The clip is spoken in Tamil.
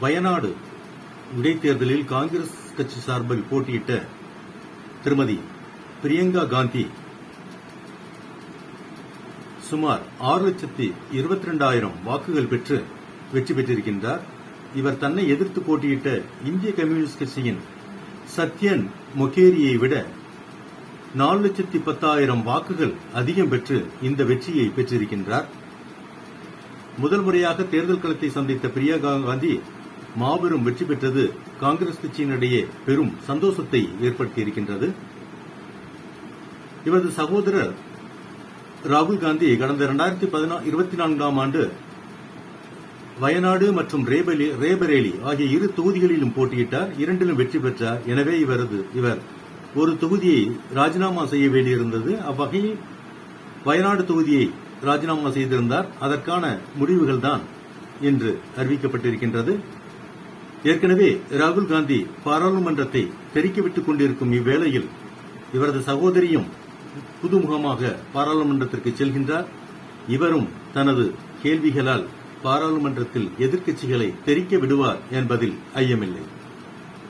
வயநாடு இடைத்தேர்தலில் காங்கிரஸ் கட்சி சார்பில் போட்டியிட்ட திருமதி பிரியங்கா காந்தி சுமார் 6,22,000 வாக்குகள் பெற்று வெற்றி பெற்றிருக்கின்றார். இவர் தன்னை எதிர்த்து போட்டியிட்ட இந்திய கம்யூனிஸ்ட் கட்சியின் சத்யன் மொகேரியை விட 4,10,000 வாக்குகள் அதிகம் பெற்று இந்த வெற்றியை பெற்றிருக்கின்றார். முதல் முறையாக தேர்தல் களத்தை சந்தித்த பிரியங்கா காந்தி மாபெரும் வெற்றி பெற்றது காங்கிரஸ் கட்சியினிடையே பெரும் சந்தோஷத்தை ஏற்படுத்தியிருக்கின்றது. இவரது சகோதரர் ராகுல் காந்தி கடந்த 2024ஆம் ஆண்டு வயநாடு மற்றும் ரேபரேலி ஆகிய இரு தொகுதிகளிலும் போட்டியிட்டார். இரண்டிலும் வெற்றி பெற்றார். எனவே இவர் ஒரு தொகுதியை ராஜினாமா செய்ய வேண்டியிருந்தது. அவ்வகையில் வயநாடு தொகுதியை ராஜினாமா செய்திருந்தார். அதற்கான முடிவுகள் தான் இன்று அறிவிக்கப்பட்டிருக்கின்றது. ஏற்கனவே ராகுல் காந்தி பாராளுமன்றத்தை தெரிக்கவிட்டுக் கொண்டிருக்கும் இவ்வேளையில் இவரது சகோதரியும் புதுமுகமாக பாராளுமன்றத்திற்கு செல்கின்றார். இவரும் தனது கேள்விகளால் பாராளுமன்றத்தில் எதிர்க்கட்சிகளை தெரிக்க விடுவார் என்பதில் ஐயமில்லை.